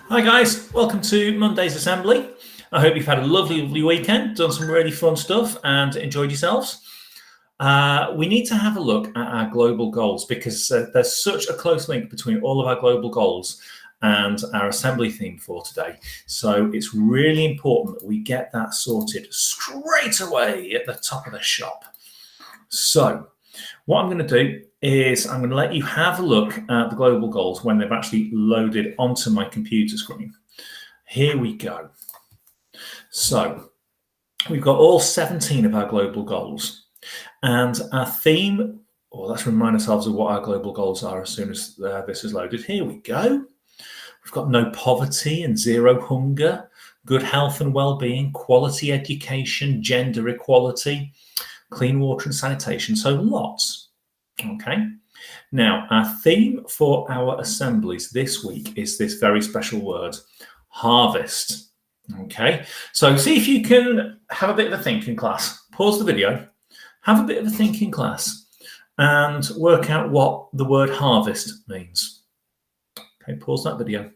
Hi guys, welcome to Monday's Assembly. I hope you've had a lovely weekend, done some really fun stuff and enjoyed yourselves. We need to have a look at our global goals because there's such a close link between all of our global goals and our assembly theme for today. So it's really important that we get that sorted straight away at the top of the shop. So what I'm going to do is I'm going to let you have a look at the global goals when they've actually loaded onto my computer screen. Here we go. So we've got all 17 of our global goals. And our theme, well, let's remind ourselves of what our global goals are as soon as this is loaded. Here we go. We've got no poverty and zero hunger, good health and well-being, quality education, gender equality, clean water and sanitation. So lots. Okay. Now, our theme for our assemblies this week is this very special word, harvest. Okay. So see if you can have a bit of a think in class. Pause the video, have a bit of a think in class, and work out what the word harvest means. Okay, pause that video.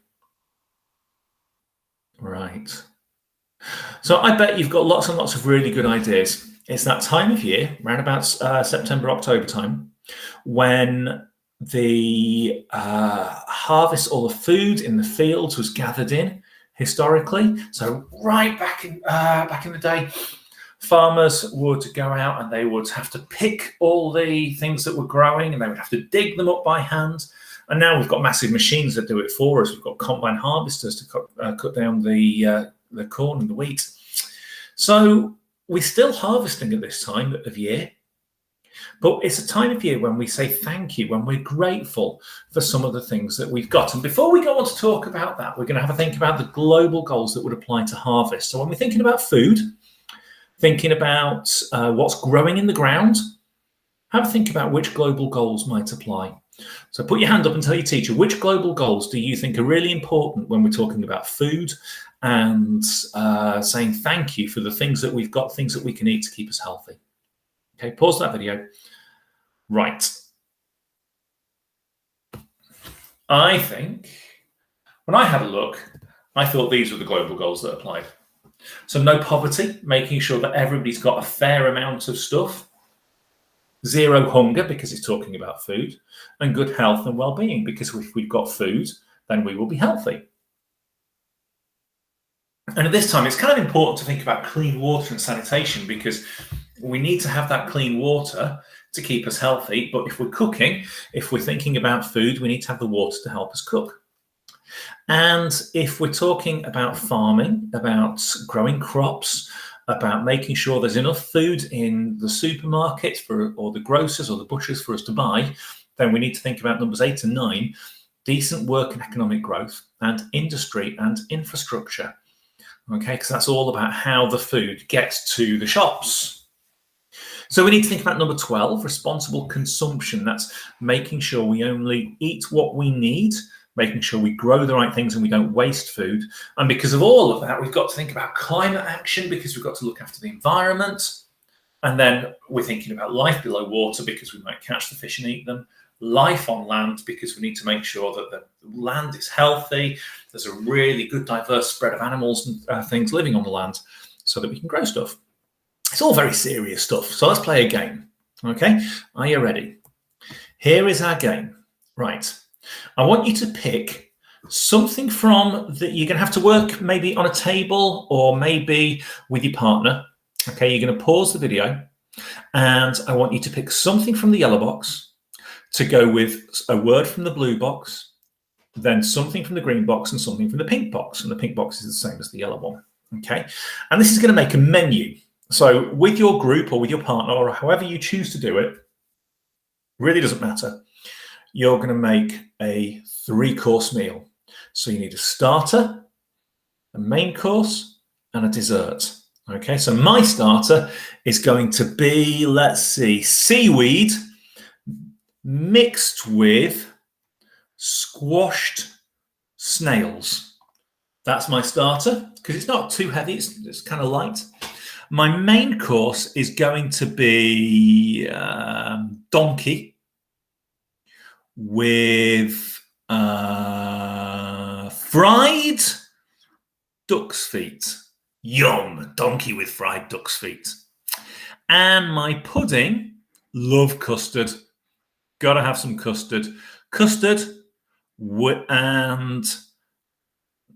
Right. So I bet you've got lots and lots of really good ideas. It's that time of year, around about September, October time, when the harvest, all the food in the fields was gathered in historically. So right back in the day, farmers would go out and they would have to pick all the things that were growing and they would have to dig them up by hand. And now we've got massive machines that do it for us. We've got combine harvesters to cut down the corn and the wheat. So we're still harvesting at this time of year. But it's a time of year when we say thank you, when we're grateful for some of the things that we've got. And before we go on to talk about that, we're going to have a think about the global goals that would apply to harvest. So when we're thinking about food, thinking about what's growing in the ground, have a think about which global goals might apply. So put your hand up and tell your teacher, which global goals do you think are really important when we're talking about food and saying thank you for the things that we've got, things that we can eat to keep us healthy. Okay, pause that video. Right. I think when I had a look, I thought these were the global goals that applied. So no poverty, making sure that everybody's got a fair amount of stuff. Zero hunger, because it's talking about food. And good health and well-being, because if we've got food, then we will be healthy. And at this time, it's kind of important to think about clean water and sanitation because we need to have that clean water to keep us healthy. But if we're cooking, if we're thinking about food, we need to have the water to help us cook. And if we're talking about farming, about growing crops, about making sure there's enough food in the supermarket or the grocers or the butchers for us to buy, then we need to think about numbers 8 and 9, decent work and economic growth, and industry and infrastructure. Okay, because that's all about how the food gets to the shops. So we need to think about number 12, responsible consumption. That's making sure we only eat what we need, making sure we grow the right things and we don't waste food. And because of all of that, we've got to think about climate action because we've got to look after the environment. And then we're thinking about life below water because we might catch the fish and eat them. Life on land because we need to make sure that the land is healthy. There's a really good diverse spread of animals and things living on the land so that we can grow stuff. It's all very serious stuff. So let's play a game. Okay, are you ready? Here is our game. Right. I want you to pick something from that you're going to have to work maybe on a table or maybe with your partner. Okay, you're going to pause the video and I want you to pick something from the yellow box to go with a word from the blue box, then something from the green box and something from the pink box. And the pink box is the same as the yellow one. Okay, and this is going to make a menu. So with your group or with your partner or however you choose to do it, really doesn't matter. You're going to make a 3-course meal. So you need a starter, a main course, and a dessert. Okay, so my starter is going to be, let's see, seaweed mixed with squashed snails. That's my starter because it's not too heavy, it's kind of light. My main course is going to be donkey with fries fried duck's feet. Yum, donkey with fried duck's feet. And my pudding, love custard. Gotta have some custard. Custard and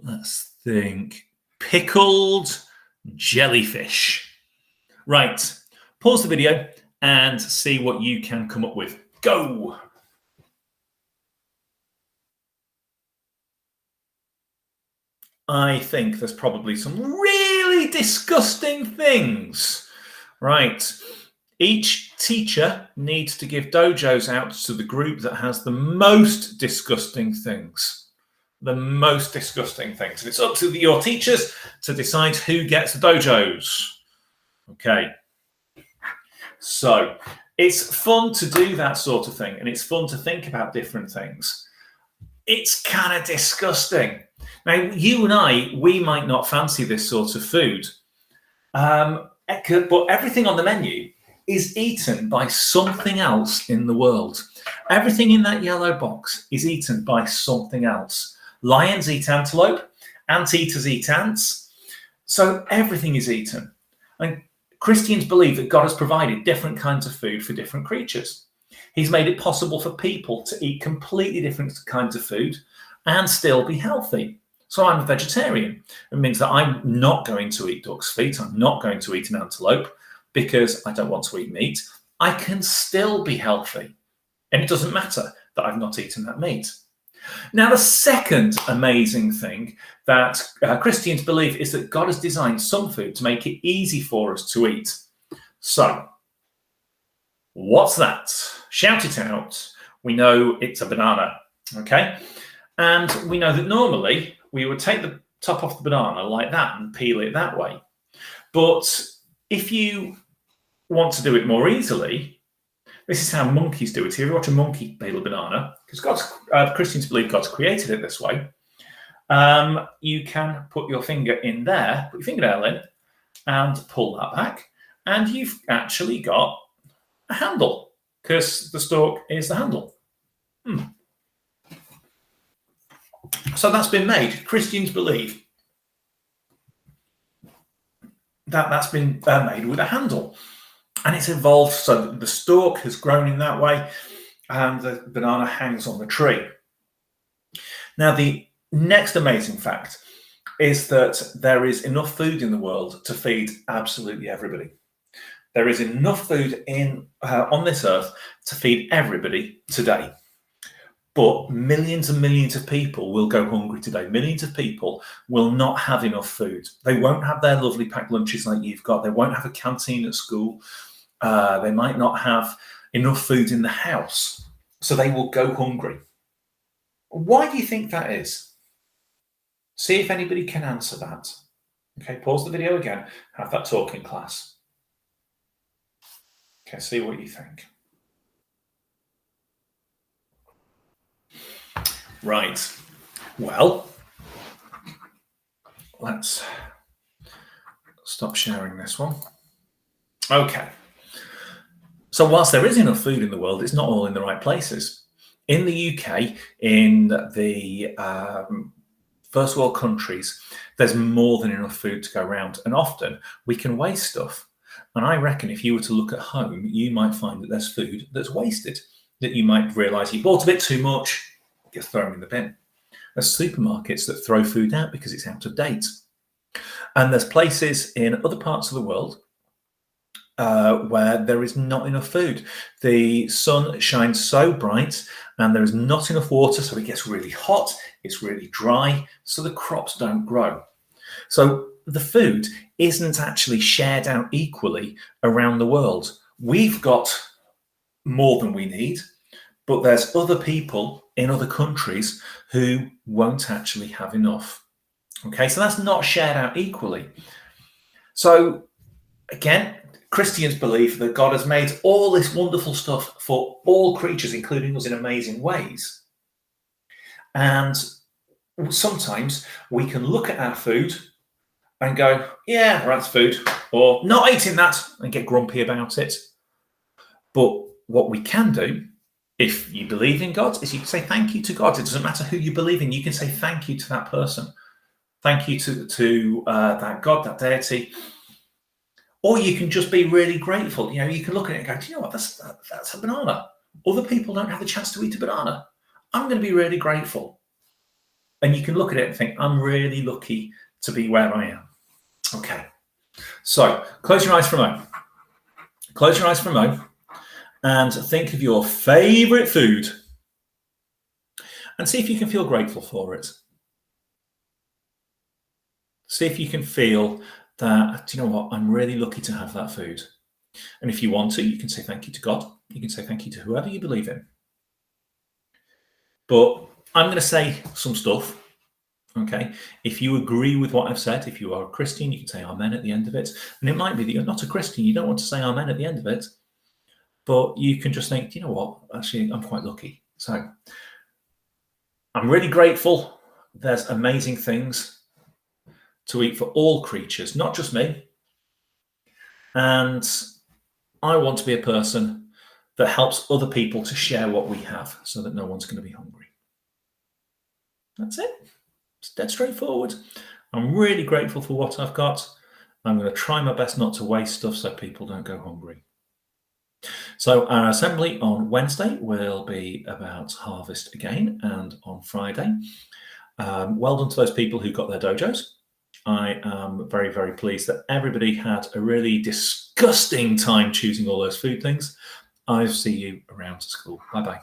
let's think, pickled jellyfish. Right, pause the video and see what you can come up with. Go! I think there's probably some really disgusting things. Right. Each teacher needs to give dojos out to the group that has the most disgusting things. The most disgusting things. And it's up to your teachers to decide who gets the dojos. Okay. So it's fun to do that sort of thing. And it's fun to think about different things. It's kind of disgusting. Now, you and I, we might not fancy this sort of food, but everything on the menu is eaten by something else in the world. Everything in that yellow box is eaten by something else. Lions eat antelope, anteaters eat ants, so everything is eaten. And Christians believe that God has provided different kinds of food for different creatures. He's made it possible for people to eat completely different kinds of food and still be healthy. So I'm a vegetarian. It means that I'm not going to eat duck's feet. I'm not going to eat an antelope because I don't want to eat meat. I can still be healthy. And it doesn't matter that I've not eaten that meat. Now, the second amazing thing that Christians believe is that God has designed some food to make it easy for us to eat. So, what's that? Shout it out. We know it's a banana, okay? And we know that normally we would take the top off the banana like that and peel it that way. But if you want to do it more easily, this is how monkeys do it. If you ever watch a monkey peel a banana, because Christians believe God's created it this way, you can put your finger in there, put your fingernail in, and pull that back, and you've actually got a handle, because the stalk is the handle. So that's been made. Christians believe that that's been made with a handle. And it's evolved so that the stalk has grown in that way and the banana hangs on the tree. Now, the next amazing fact is that there is enough food in the world to feed absolutely everybody. There is enough food on this earth to feed everybody today. But millions and millions of people will go hungry today. Millions of people will not have enough food. They won't have their lovely packed lunches like you've got. They won't have a canteen at school. They might not have enough food in the house. So they will go hungry. Why do you think that is? See if anybody can answer that. Okay, pause the video again. Have that talk in class. Okay, see what you think. Right. Well, let's stop sharing this one. Okay. So whilst there is enough food in the world, it's not all in the right places. In the UK, in the first world countries, there's more than enough food to go around. And often we can waste stuff. And I reckon if you were to look at home, you might find that there's food that's wasted, that you might realise you bought a bit too much, gets thrown in the bin. There's supermarkets that throw food out because it's out of date. And there's places in other parts of the world where there is not enough food. The sun shines so bright and there is not enough water, so it gets really hot, it's really dry, so the crops don't grow. So the food isn't actually shared out equally around the world. We've got more than we need, but there's other people in other countries who won't actually have enough. Okay, so that's not shared out equally. So again, Christians believe that God has made all this wonderful stuff for all creatures, including us, in amazing ways. And sometimes we can look at our food and go, yeah, that's food, or not eating that, and get grumpy about it. But what we can do, if you believe in God, is you can say thank you to God. It doesn't matter who you believe in. You can say thank you to that person Thank you to that God, that deity. Or you can just be really grateful. You know, you can look at it and go, do you know what? That's a banana. Other people don't have the chance to eat a banana. I'm going to be really grateful. And you can look at it and think, I'm really lucky to be where I am. Okay. So close your eyes for a moment. Close your eyes for a moment and think of your favorite food and see if you can feel grateful for it. See if you can feel that, do you know what? I'm really lucky to have that food. And if you want to, you can say thank you to God. You can say thank you to whoever you believe in. But I'm going to say some stuff. Okay. If you agree with what I've said, if you are a Christian, you can say amen at the end of it. And it might be that you're not a Christian. You don't want to say amen at the end of it. But you can just think, you know what? Actually, I'm quite lucky. So I'm really grateful. There's amazing things to eat for all creatures, not just me. And I want to be a person that helps other people to share what we have so that no one's going to be hungry. That's it. It's dead straightforward. I'm really grateful for what I've got. I'm going to try my best not to waste stuff so people don't go hungry. So our assembly on Wednesday will be about harvest again, and on Friday. Well done to those people who got their dojos. I am very, very pleased that everybody had a really disgusting time choosing all those food things. I'll see you around school. Bye-bye.